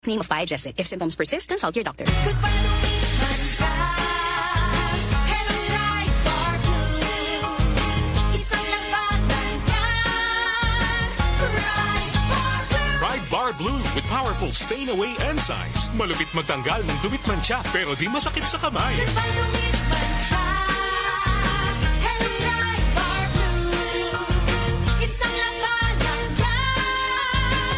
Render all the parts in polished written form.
Name of Biogesic. If symptoms persist, consult your doctor. Pride Bar Blue with powerful stain-away enzymes. Malupit magtanggal ng dumit mancha pero di masakit sa kamay.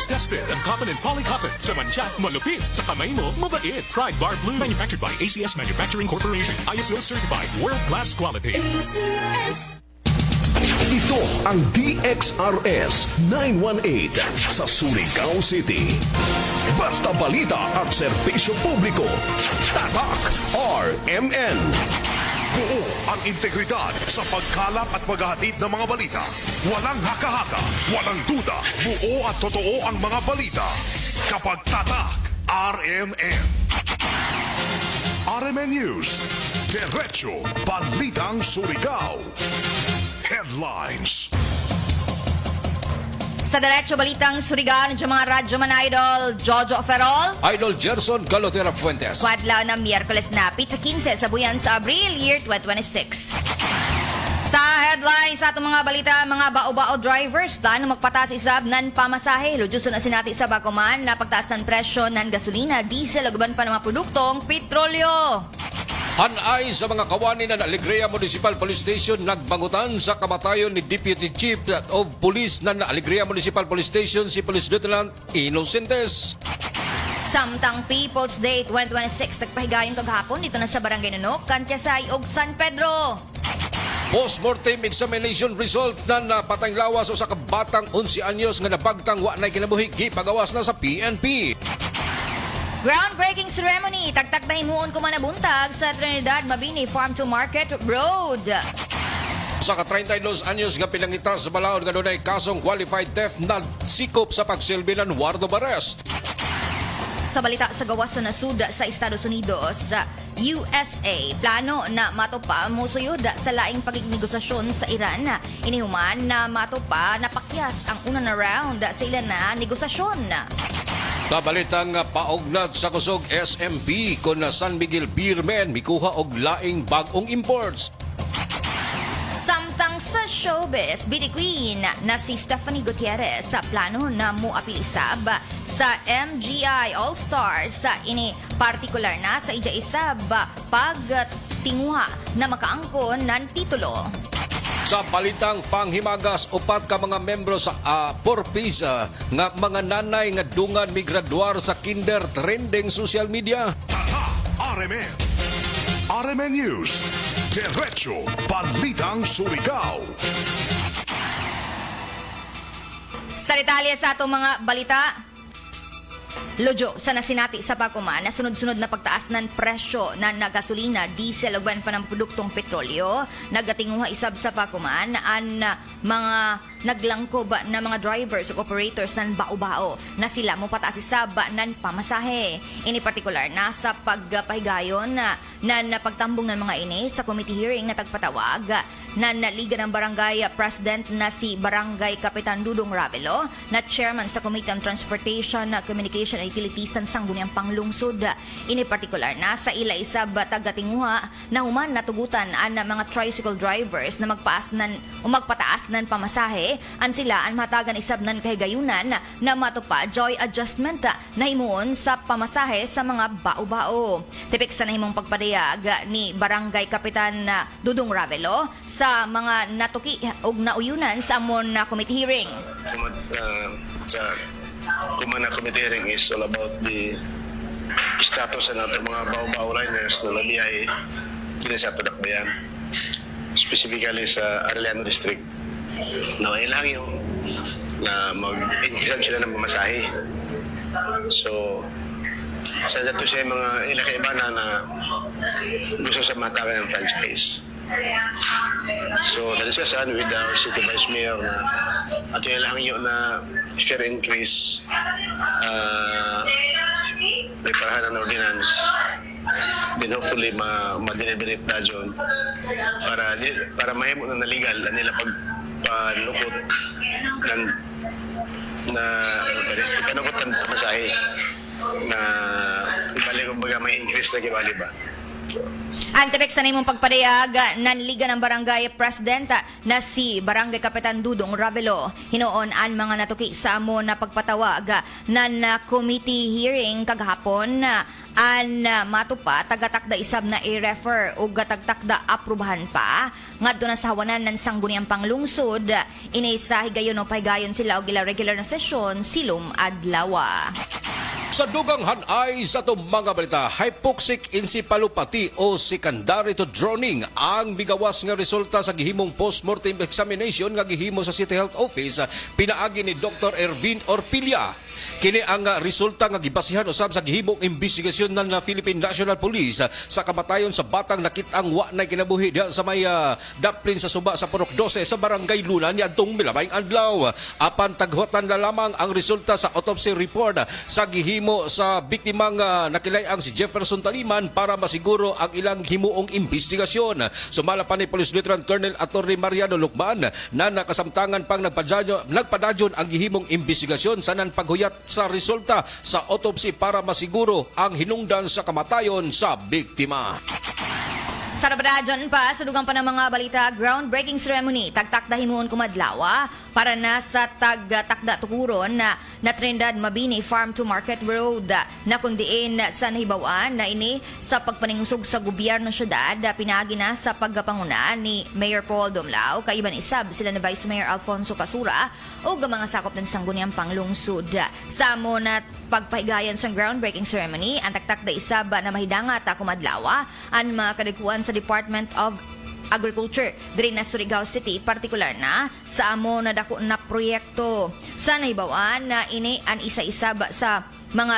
Tested ang cotton and polycotton. Sa mancha, malupit. Sa kamay mo, mabait. Pride Bar Blue. Manufactured by ACS Manufacturing Corporation. ISO certified. World-class quality. ACS. Ito ang DXRS 918 sa Surigao City. Basta balita at serbisyo publiko. Tatak RMN. Buo ang integridad sa pagkalap at paghahatid ng mga balita. Walang haka-haka, walang duda. Buo at totoo ang mga balita. Kapag tatak, RMN. RMN News. Diretso Balitang Surigao. Headlines. Sa Diretso Balitang Surigao, ng mga radyo man idol, Jojo Ferrol. Idol Gerson Calotera Fuentes. Kwadlaw na Miyerkules na pizza 15 sa buyan sa Abril, year 2026. Sa headlines sa itong mga balita, mga bao-bao drivers, plano magpataas isab ng pamasahe. Ludyuso na sinati sa Bacoman na pagtaas ng presyo ng gasolina, diesel, uban pa ng mga produktong petrolyo. Hanay sa mga kawani ng Alegria Municipal Police Station nagbangutan sa kamatayon ni Deputy Chief of Police ng Alegria Municipal Police Station si Police Lieutenant Inocentes. Samtang People's Day 2026 nagpahigayon kaghapon dito na sa Barangay Nunok, Kantiasay ug San Pedro. Post-mortem examination result na napatay lawas sa kabatang 11 anyos nga nabagtang wa nay kinabuhi gipagawas na sa PNP. Groundbreaking ceremony, tagtak na himuon ko manabuntag sa Trinidad Mabini Farm to Market Road. Sa ka-32 anyos nga pinangita sa balaod nga dunay kasong qualified theft na sikop sa pagsilbi ng warrant of arrest. Sa balita sa gawas sa nasud sa Estados Unidos, USA, plano na matupa musuyod sa laing pagignegosasyon sa Iran. Inihuman na matupa napakyas ang una na round sa ilan na negosasyon. Sa balitang paugnat sa kusog SMP kon San Miguel Beerman mikuha og laing bagong imports. Samtang sa showbiz, beauty queen na si Stephanie Gutierrez sa plano na muapilisab sa MGI All-Stars sa ini partikular na sa ija-isab pagtinguha na makaangkon ng titulo. Sa balitang panghimagas, upat ka mga membro sa Porpisa nga mga nanay nga dungan migraduar sa kinder trending social media. Tatak, RMN. RMN News. Diretso Balitang Surigao. Sa detalye sa atong mga balita, Lodyo, sa nasinati sa Bacoman na sunod-sunod na pagtaas ng presyo ng gasolina, diesel, uban pa ng produktong petrolyo, nagatinguha isab sa Bacoman ang mga naglangkob na mga drivers o operators ng bao-bao na sila mo pataas isab ng pamasahe. Ini particular na sa pagpahigayon na pagtambong ng mga ini sa committee hearing na tagpatawag na Liga ng Barangay President na si Barangay Kapitan Dudong Ravelo na Chairman sa Committee on Transportation, Communication and Utilities ng Sangguniang Panglungsod. Ini particular na sa ila isab tagatinguha na human natugutan ang mga tricycle drivers na magpataas ng pamasahe an sila ang matagan isab ng kahigayunan na matupa joy adjustment na himuon sa pamasahe sa mga bao-bao. Tipik sa nahimong pagpadayag ni Barangay Kapitan Dudong Ravelo sa mga natuki o nauyunan sa amon na committee hearing. Kumana committee hearing is all about the status ng mga bao-bao liners na labiyahe din sa Tudakbayan, specifically sa Arellano District. Ilang yun na mag-exam sila ng mamasahe. So, sa dato siya mga ilang kaibana na gusto sa matakan ng franchise. So, na-discussan with our City Vice Mayor na at yung lang yun na fair increase may parahan ng ordinance then hopefully ma-deliberate na dyan para mahimo na legal na nila pagpanukot ng panukot ng pamasahe na kumbaga may increase na gibali ba. Ang tibek sa nimong pagparehag ng Liga ng Barangay President na si Barangay Kapitan Dudong Ravelo. Hinoon ang mga natuki sa amo na pagpatawag ng committee hearing kagahapon an matupa tagatakda isab na i-refer o gatagtakda aprubahan pa ngadto na sa hawanan ng sangguniang panglungsod ini sa higayon o pahigayon sila og ila regular na sesyon silum adlaw. Sa dugang hanay sa itong mga balita, hypoxic encephalopathy o secondary to drowning ang bigawas nga resulta sa gihimong post-mortem examination nga gihimo sa City Health Office pinaagi ni Dr. Ervin Orpilla. Kini ang resulta nga gibasihan usab sa gihimong investigasyon ng Philippine National Police sa kamatayon sa batang nakit-ang wa na kinabuhi diha sa may daplin sa suba sa Purok 12 sa Barangay Luna niadtong milabayng adlaw. Apan taghuatan na lamang ang resulta sa autopsy report sa gihimo sa biktimang nakilayang si Jefferson Taliman para masiguro ang ilang himuong investigasyon. Sumala pa ni Police Lieutenant Colonel Atty. Mariano Lucban na nakasamtangan pang nagpadadyon ang gihimong investigasyon sa paghuyat sa resulta sa autopsy para masiguro ang hinungdan sa kamatayon sa biktima. Sa rabadadyon pa, sa dugang pa ng mga balita, groundbreaking ceremony, tagtakda himuon kumadlawa para na sa tagtakda tukuron na Trindad Mabini Farm to Market Road na kundiin sa nahibawan na ini sa pagpaningusog sa gobyerno syudad pinagi na sa pagpanguna ni Mayor Paul Dumlao kaiban isab sila ni Vice Mayor Alfonso Casura o mga sakop ng sangguniang panglungsod. Sa mo na pagpahigayon sa groundbreaking ceremony, ang taktakda isab na mahidangat kumadlawa ang mga kadagkuan sa Department of Agriculture diri na Surigao City, partikular na sa amo na dako na proyekto. Sa nahibawan na ini ang isa-isa sa mga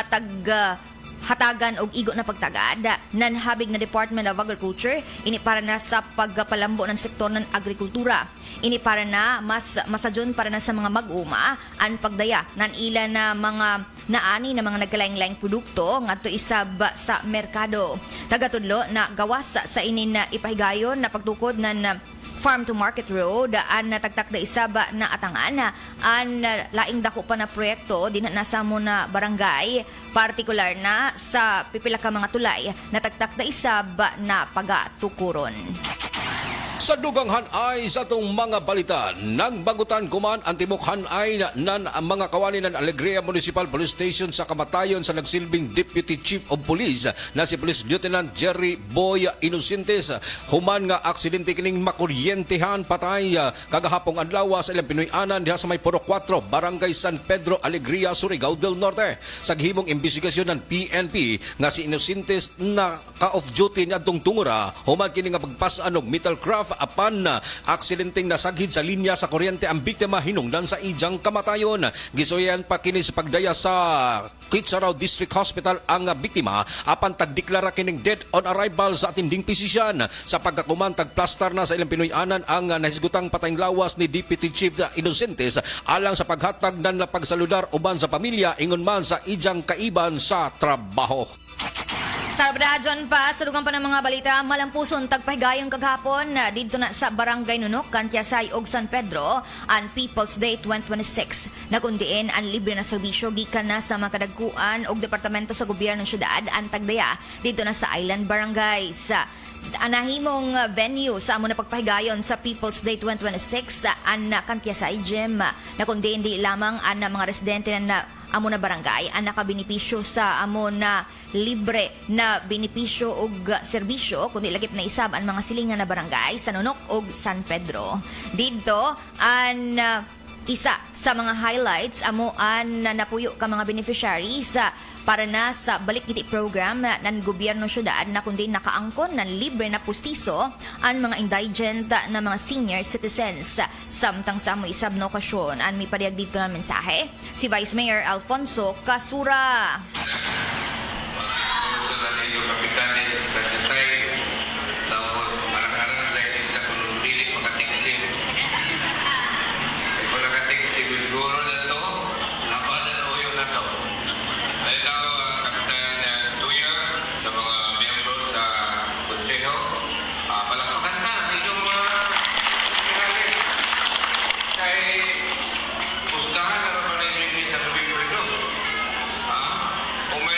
hatagan og igo na pagtagad nan habig na Department of Agriculture ini para na sa pagpalambo ng sektor ng agrikultura. Ini para na masadyon para na sa mga mag-uma ang pagdaya nan ila na mga naani na mga nagkalaing-laing produkto ngadto isab sa merkado. Tagatudlo na gawas sa inin na ipahigayon na pagtukod nan Farm to Market Road an natagtakda isab na atangan an laing dako pa na proyekto din nasa mo na barangay, partikular na sa pipila ka mga tulay natagtakda isab na pagatukuron. Sa dugang hanay sa itong mga balita, nagbagutan kuman ang tibok hanay ng mga kawani ng Alegria Municipal Police Station sa kamatayon sa nagsilbing Deputy Chief of Police na si Police Lieutenant Jerry Boy Inocentes. Human nga aksidente kining makuryentehan patay kagahapong adlaw sa ilang Pinoy-anan diha sa may Purok 4, Barangay San Pedro, Alegria, Surigao del Norte. Sa gihimong investigasyon ng PNP nga si Inocentes na ka-off duty niadtong tungura, human kini nga pagpasaan og metal craft apan aksidenteng nasaghid sa linya sa kuryente ang biktima hinungdan sa ijang kamatayon. Gisuyan pa kini sa pagdaya sa Quetzalao District Hospital ang biktima apan tagdeklara kining dead on arrival sa atinding pisisyan. Sa pagkakuman tagplastar na sa ilang Pinoy-anan ang nahisgutang patayng lawas ni Deputy Chief Inocentes alang sa paghatag ng pagsaludar uban sa pamilya ingon man sa ijang kaiban sa trabaho. Sa rabadadyon pa, sa dugang pa ng mga balita, malampuson tagpahigayong kaghapon dito na sa Barangay Nunok, Kantiasay ug San Pedro, ang People's Day 2026. Nakundiin ang libre na serbisyo gikan na sa mga kadagkuan ug departamento sa gobyerno syudad ang tagdaya dito na sa Island Barangays. Anahimong venue sa amo na pagpahigayon sa People's Day 2026 ang Kantiasay Gym. Nakundiin di lamang ang mga residente na amo na barangay ang nakabinipisyo sa amo na libre na binipisyo ug serbisyo kundi lagip na isab ang mga silingan na barangay sa Nunok ug San Pedro. Dito ang isa sa mga highlights amo an napuyo ka mga beneficiaries para na sa balik giti program ng gobyerno syudad na kundi nakaangkon ng libre na pustiso ang mga indigent na mga senior citizens. Samtang sa mo isab na okasyon ang may padiyag dito na mensahe si Vice Mayor Alfonso Casura. Pustahan na naman yung sa Rubik Corridors. Kung may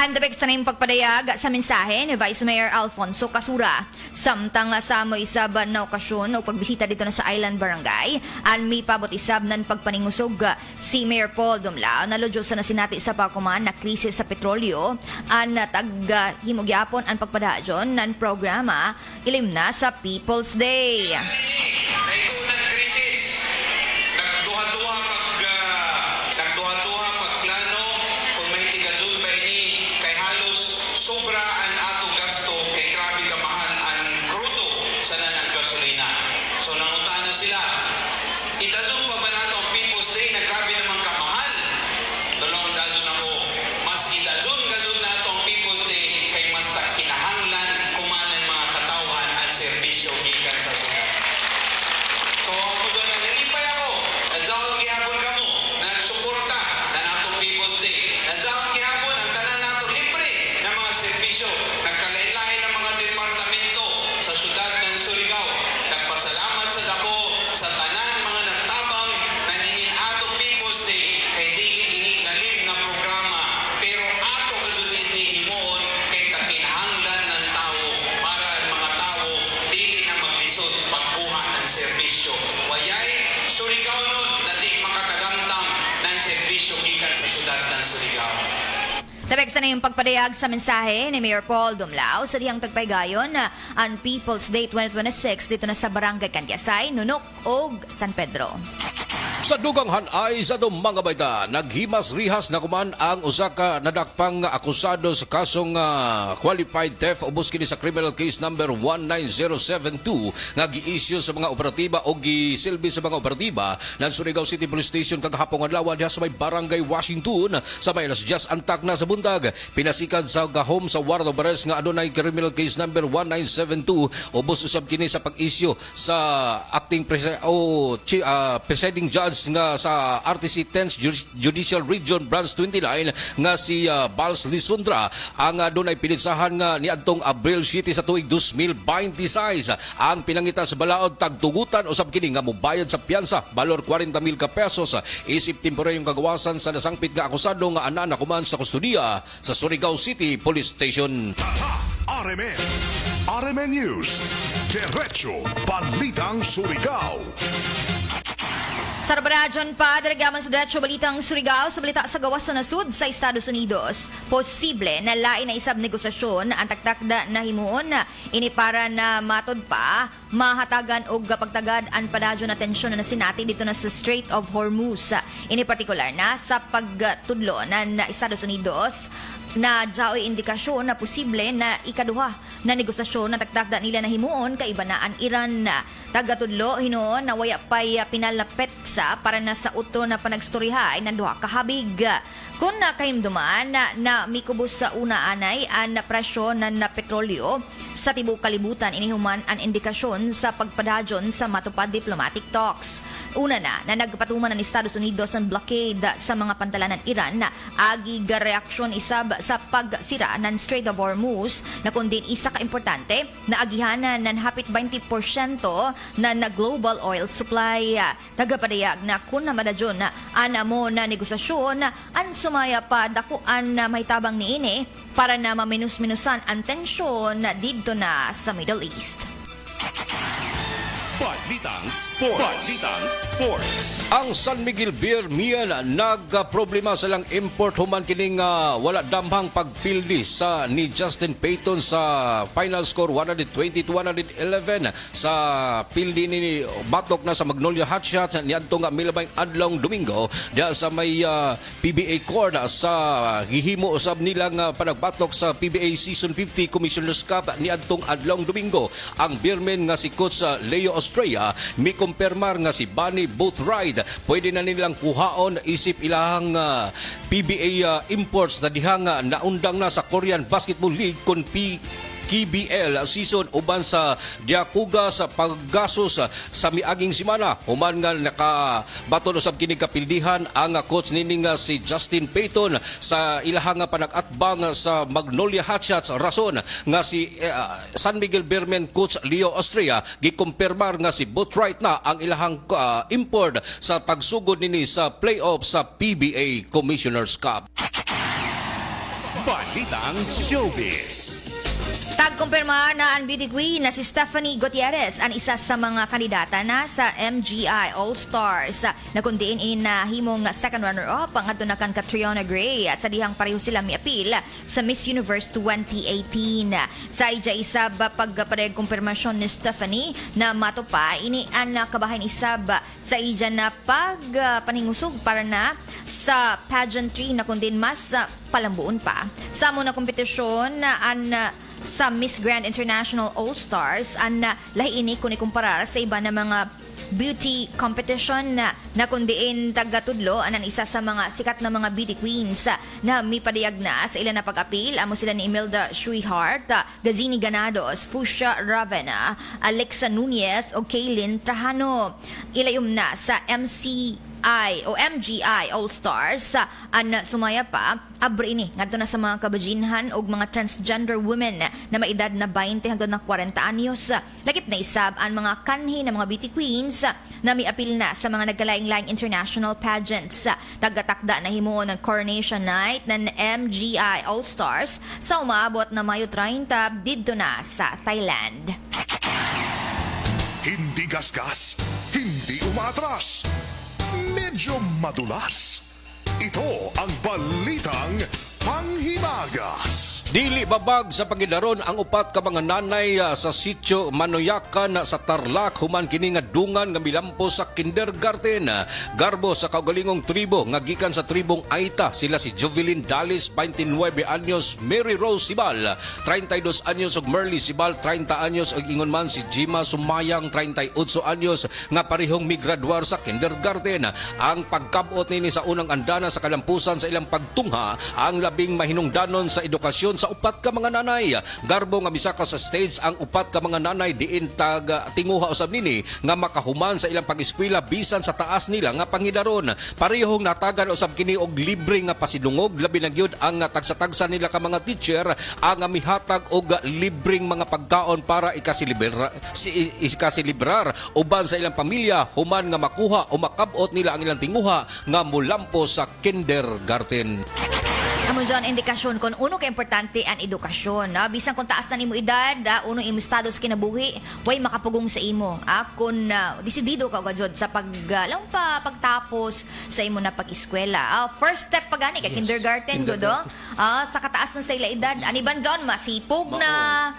Ang dabig sa nang pagpadayag sa mensahe ni Vice Mayor Alfonso Casura. Samtang sa mo isab na okasyon o pagbisita dito na sa Island Barangay, ang may pabot isab ng pagpaningusog si Mayor Paul Dumlao na lodyo sa nasinati sa Pakuman na krisis sa petrolyo ang tag-himugyapon ang pagpadadyon ng programa ilim na sa People's Day. Kay unang krisis, nagduha-duha pag plano kung may tigazon ba ini kay halos sobra ang ato gasto kay grabe kamahal ang krudo sa nanang gasolina. So nangutana sila, itazon pa ba nato ang People's Day na grabe naman kamahal? Dalawang dazon ako, mas itazon nato ang People's Day kay mas kinahanglan kumanan mga katawhan at serbisyo gikan sa syudad. So ako doon nalipay ako, nagsaon gihapon kamo, nagsuporta na nato People's Day. Nagsaon gihapon ang tanan nato libre na mga serbisyo. Nagkalain-lain ng mga departamento sa syudad ng Surigao. Nagpasalamat sa dako sa tanan mga nagtabang na ninin ato People's Day kay dili ini galim na programa. Pero ato kasulid ni himuon kay kakinahanglan ng tao para ang mga tao dili na maglisod pagbuhat ng serbisyo. Wayay Surigao nun na di makatagamtam ng serbisyo gikan sa syudad ng Surigao. Dabig sa na yung pagpadayag sa mensahe ni Mayor Paul Dumlao sa diyang tagpaygayon ang People's Day 2026 dito na sa Barangay Cantiasay, Nunok ug San Pedro. Sa dugang hanay sa itong mga bayta, naghimas-rihas na kuman ang usa ka nadakpang akusado sa kasong qualified theft ubos kini sa criminal case number 19072 nga gi-issue sa mga operatiba o gisilbi sa mga operatiba ng Surigao City Police Station kagahapon adlaw diha sa may Barangay Washington sa may alas 10 antak na sa bundag. Pinasikan sa gahom sa warrant of arrest nga adunay criminal case number 1972 ubos usab kini sa pag-issue sa acting presiding judge nga sa RTC 10th Judicial Region Branch 29 nga si Bals Lisundra ang doon ay pinitsahan nga niadtong Abril City sa tuig 2026 ang pinangita sa balaod tagtugutan usab kini nga mobayad sa piyansa balor 40,000 ka pesos isip temporaryong kagawasan sa nasangpit nga akusado nga ana kuman sa kustudiya sa Surigao City Police Station. RMN. RMN News. Diretso Balitang Surigao. Sa Rabaradyon pa, daragaman sa Diretso Balitang Surigao sa balita sa gawas sa nasud sa Estados Unidos. Posible na lain na isab negosasyon ang taktakda na himuon ini para na matod pa mahatagan og pagtagad ang padadyon na tensyon na sinati dito na sa Strait of Hormuz. Ini partikular na sa pagtudlo ng Estados Unidos na jaoy indikasyon na posible na ikaduha na negosasyon na taktakda nila na himuon kay iba na ang Iran. Tagatudlo hinuon na waya pay pinalapet sa para na sa utro na panagstoryahay ng duha ka habig. Kung nakahimduman na mikubos sa una anay ang presyo ng petrolyo sa tibok kalibutan inihuman ang indikasyon sa pagpadadyon sa matupad diplomatic talks. Una na nagpatuman ng Estados Unidos ang blockade sa mga pantalan ng Iran na agi reaksyon isab sa pagsira ng Strait of Hormuz na kundi isa ka importante na agihanan ng hapit 20% na global oil supply. Tagapadayag na kung na madadyon na anamo na negosasyon ang sumaya pa dakuan na may tabang niini para na maminus-minusan ang tensyon dito na sa Middle East. Balitang Sports. Ang San Miguel Beer Mian nagproblema sa lang import human kining wala damhang pagpildi sa ni Justin Payton sa final score 120-111 sa pildi ni batok na sa Magnolia Hotshots niadto nga milabay adlong Domingo diha sa may PBA court sa gihimo usab nilang panagbatok sa PBA Season 50 Commissioner's Cup niadtong adlong Domingo. Ang beerman nga si Coach Leo Australia may kumpirmar nga si Bunny Boothright pwede na nilang kuhaon isip ilahang PBA imports na dihang naundang na sa Korean Basketball League kon KBL season uban sa Diakuga sa paggasos sa miaging simana human nga nakabaton usab kini kapildihan ang coach nining si Justin Payton sa ilahang panag-atbang sa Magnolia Hotshots rason nga si San Miguel Beerman coach Leo Austria gikumpirmar nga si Boothright na ang ilahang import sa pagsugod nini sa playoff sa PBA Commissioner's Cup. Balitang Showbiz. Tagkumpirma na ang beauty queen na si Stephanie Gutierrez ang isa sa mga kandidata na sa MGI All-Stars. Nakundiin na himong second runner-up ang ato na kan Catriona Gray at sa dihang pareho sila mi-appeal sa Miss Universe 2018. Sa isab pagpapareg kumpirmasyon ni Stephanie na matupa ini ang kabahin isab sa ija na pagpaningusog para na sa pageantry na kundin mas palambuon pa. Sa muna kompetisyon sa Miss Grand International All-Stars ang lahi ini kung ikumparar sa iba na mga beauty competition na kundiin tagatudlo ang isa sa mga sikat na mga beauty queens na may padayag na sa ilan na pag-apil. Amo sila ni Imelda Shuihart, Gazini Ganados, Fushia Ravena, Alexa Nunez o Kaylin Trajano. Ilayom na sa MGI All-Stars ang sumaya pa abri ini ngadto na sa mga kabajinhan og mga transgender women na may edad na 20 hangtod na 40 anyos. Lagip na isab ang mga kanhi na mga beauty queens na may apil na sa mga nagkalaing-laing international pageants. Tagatakda na himuon ng coronation night ng MGI All-Stars sa umaabot na Mayo 30 didto na sa Thailand. Hindi gasgas, hindi umatras, medyo madulas. Ito ang Balitang Panghimagas. Dili babag sa pagidaron ang upat ka mga nanay sa sitio Manoyakan sa Tarlac human kini nga dungan nga milampo sa kindergarten. Garbo sa kaugalingong tribo nga gikan sa tribong Aita sila si Jovelyn Dalis 29 anyos, Mary Rose Sibal 32 anyos ug Merly Sibal 30 anyos ug ingon man si Jima Sumayang 38 anyos nga parehong migraduar sa kindergarten. Ang pagkabot nini sa unang andana sa kalampusan sa ilang pagtungha ang labing mahinungdanon sa edukasyon sa upat ka mga nanay. Garbo nga misaka sa stage ang upat ka mga nanay diin tinguha usab nini nga makahuman sa ilang pag-eskwela bisan sa taas nila nga pangidaron. Parehong natagan usab kini og libre nga pasidungog labi na gyud ang tagsa-tagsa nila ka mga teacher ang mihatag og libreng mga pagkaon para ikasilibrar uban sa ilang pamilya human nga makuha o makabot nila ang ilang tinguha nga mulampo sa kindergarten. Amo dyan, indikasyon kung uno ka importante ang edukasyon. Bisan kung taas na nimo edad, uno imo status kinabuhi, way makapugong sa imo. Kung desidido ka kagad sa pagtapos sa imo na pag-eskwela. First step pa gani kay kindergarten gud sa kataas na sa ila edad. Aniban dyan, masipog na,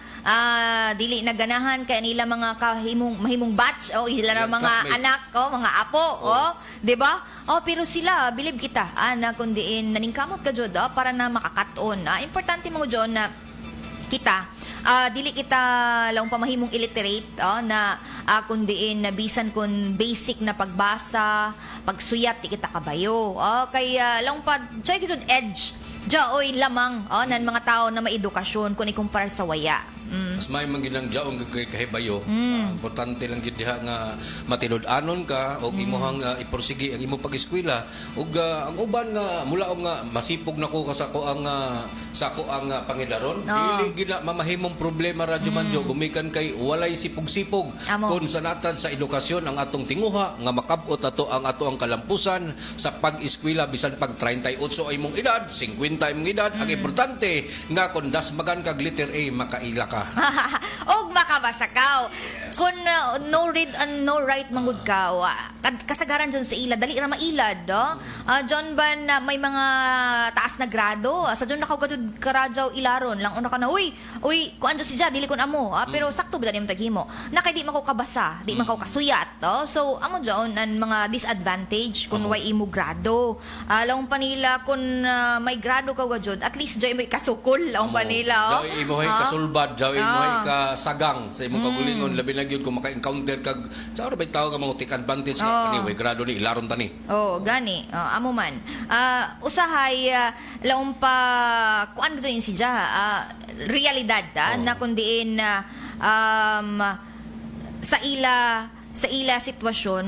dili na ganahan kay nila mga mahimong batch ila mga classmates. Anak mga apo di ba? Pero sila bilib kita na kundiin naningkamot ka jud para na makakaton. Importante mo jud na kita dili kita lang pamahimong illiterate na kundiin na bisan kun basic na pagbasa, pagsuyat di kita kabayo. Kaya lang pa joy jud edge oy lamang nan mga tao na maedukasyon kung ikumpara sa waya. Mas may manginang jaong kahibayo. Importante lang gid diha nga matinud-anon ka og imuhang iporsige ang imong pag-eskwela ug ang uban nga mula nga masipog nako ka sa ko ang pangidaron dili gid mamahimong problema radyo manjo gumikan kay walay sipog-sipog kun sa natad sa edukasyon ang atong tinguha nga makab-ot ato ang kalampusan sa pag-eskwela bisan pag 38 ay imong edad 50 imong edad ang importante nga kun dasmagan kag letter A makaila ka. Og makabasa ka. Yes. Kung no read and no write mangud ka, kasagaran dyan sa ila, dali ra mailad. John ban may mga taas na grado, sa dyan nakaugatod karadyaw ilaron, lang una ka na, uy, kuan dyan si Ja, dili kun amo, pero sakto ba dyan yung taghimo? Nakay di mako kabasa, di mako kasuyat. So, amo dyan ang mga disadvantage kung way imo grado. Laong panila, kung may grado ka dyan, at least dyan may kasukol, laong panila. Dyan imo kasulbad, dyan imo kasagang sa imong kagulingon, labi na gyud kung maka-encounter kag sa ora bay tawag nga mga take advantage ni way grado ni ilaron tani. Gani. Amo man. Usahay laong pa kuan gito yung si Ja, realidad na kundiin sa ila sitwasyon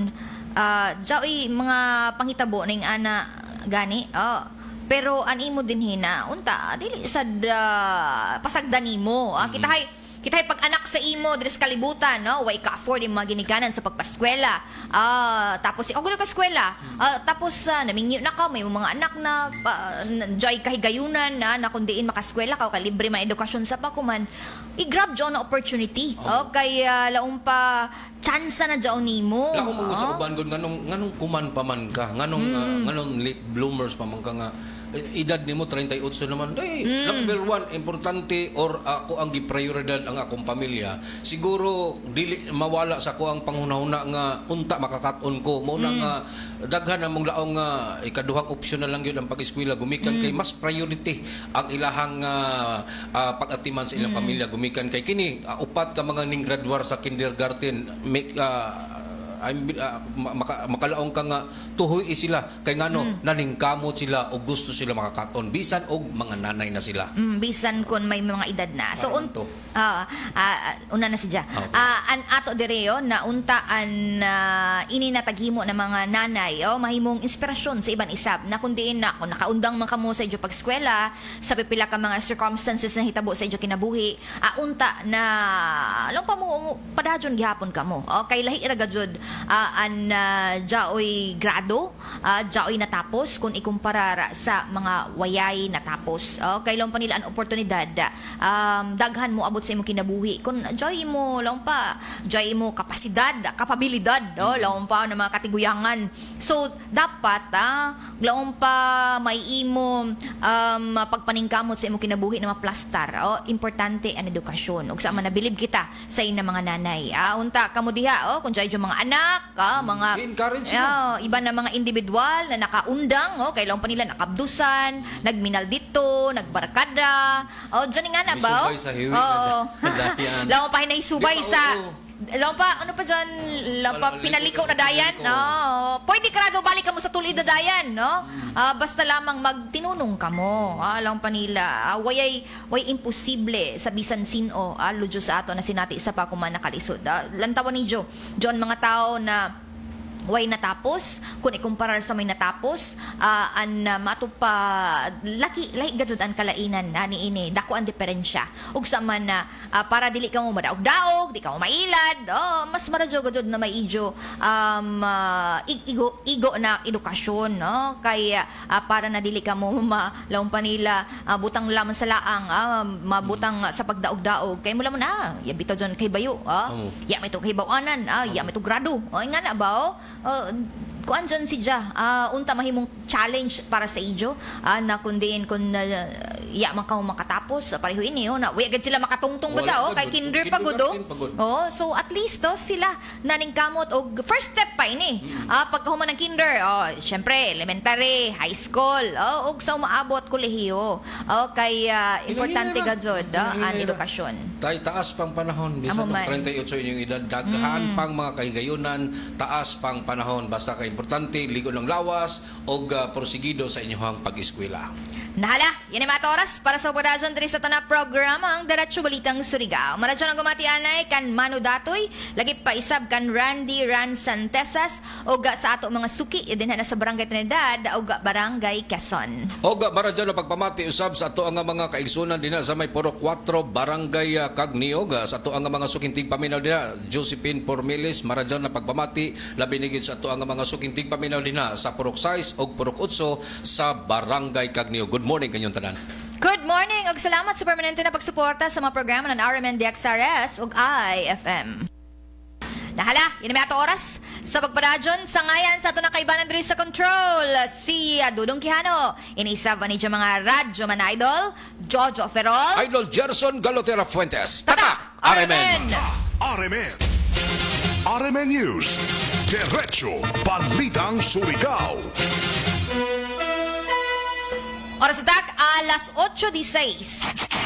jaoy mga panghitabo ning ana gani. Pero an imo din hina unta dili sad pasagdan nimo. Kita hay Kitay pag anak sa imo diri sa kalibutan, no, way ka afford yung mga ginikanan sa pagpaskwela. Tapos gulo ka eskwela. Tapos namingyo na ka may mga anak na joy kahigayunan na kung diin makaskwela ka o kalibre man edukasyon sa pakuman. I-grab jo na opportunity. Kay laong pa chance na jaw nimo. Lang mo sa uban gud nganong kuman pa man ka, nganong late bloomers pa man ka nga edad nimo 38 naman. Number one, importante or ako ang giprioridad ang akong pamilya. Siguro dili mawala sa ako ang panghunahuna nga unta makakaton ko. Mao nga daghan among laong nga ikaduhang opsyon na lang yun ang pag-eskwela gumikan kay mas priority ang ilahang pag-atiman sa ilang pamilya gumikan kay kini upat ka mga ning graduar sa kindergarten make makalaong ka nga tuhoy sila kay ngano naningkamot sila o gusto sila makakaton bisan og mga nanay na sila bisan kon may mga edad na so una na siya Okay. an ato direo na untaan ini nataghimo na mga nanay mahimong inspirasyon sa iban isab na kundiin na kung nakaundang man kamo sa inyo pag-eskwela sa pipila ka mga circumstances na hitabo sa inyo kinabuhi unta na alam pa mo padadyon gihapon kamo kay lahi ra gajud jaoy grado, jaoy natapos kung ikumpara sa mga wayay natapos. Kay lang pa nila ang oportunidad, daghan mo abot sa imo kinabuhi. Kung jaoy mo lang pa, jaoy mo kapasidad, kapabilidad, lang pa ng mga katiguyangan. So, dapat, lang pa may imo pagpaningkamot sa imo kinabuhi na maplastar. Importante ang edukasyon. Ug sa manabilib kita sa ina mga nanay. Unta, kamo diha, kung jaoy mga anak, mga encourage iba na mga individual na nakaundang kailangan pa nila nakabdusan nagminal dito nagbarkada dyan nga na ba subay sa hiwi lang pa hinaisubay sa lang pa ano pa dyan lang pa pinaliko na dayan pwede ka radyo balik ka mo sa tulid na dayan basta lamang magtinunong ka mo lang pa nila way imposible sa bisan sino ludyo sa ato na sinati isa pa kuman nakalisod lantawan ni John mga tao na way natapos kung ikumparar sa may natapos matupa lahi gajud ang kalainan ni ini dako ang diferensya ug sa man para dili ka mo madaog-daog di ka mo mailad mas maradyo gajud na may igo na edukasyon kay para na dili ka mo laong panila butang lamang sa laang mabutang sa pagdaog-daog kay mula mo na bitaw jon kay bayo ya may to kay bawanan ya may to grado nga na ba kuan dyan si Ja unta mahimong challenge para sa ijo na kundiin kun man ka makatapos pareho ini na way agad sila makatungtong ba sa kay kinder pagod so at least sila naningkamot og first step pa ini pagkahuman ng kinder syempre elementary high school og sa umaabot kolehiyo kay importante gajud ang edukasyon tay taas pang panahon bisan 38 inyong edad daghan pang mga kahigayunan taas pang panahon basta kay importante ligo ng lawas o porsigido sa inyong pag-eskwela. Nahala, yan ay mga oras para sa operasyon diri sa tanang programa ang Diretso Balitang Surigao. Maradyo ng gumatianay kan Manu Datoy, lagi pa isab kan Randy Ran Santesas o sa ato mga suki din na sa Barangay Trinidad o Barangay Quezon. O maradyo na pagpamati usab sa ato ang mga kaigsunan din sa may Puro 4 Barangay Cagniog sa ato ang mga sukintig paminaw din Josephine Pormilis, maradyo na pagpamati labi nigid sa ato ang mga sukintig paminaw din sa Purok 6 o Purok 8 sa Barangay Cagniog. Good morning kanyong tanan. Good morning ug salamat sa permanente na pagsuporta sa mga programa ng RMN DXRS ug IFM. Nahala, yun may ato oras sa pagparadyon sa ngayan sa ato na kaibanan diri sa control si Dudong Quijano. Inisab ni mga radyo man idol, Jojo Ferrol, Idol Gerson Galotera Fuentes. Tatak RMN. RMN. RMN News. Diretso Balitang Surigao. Oras alas 8:16.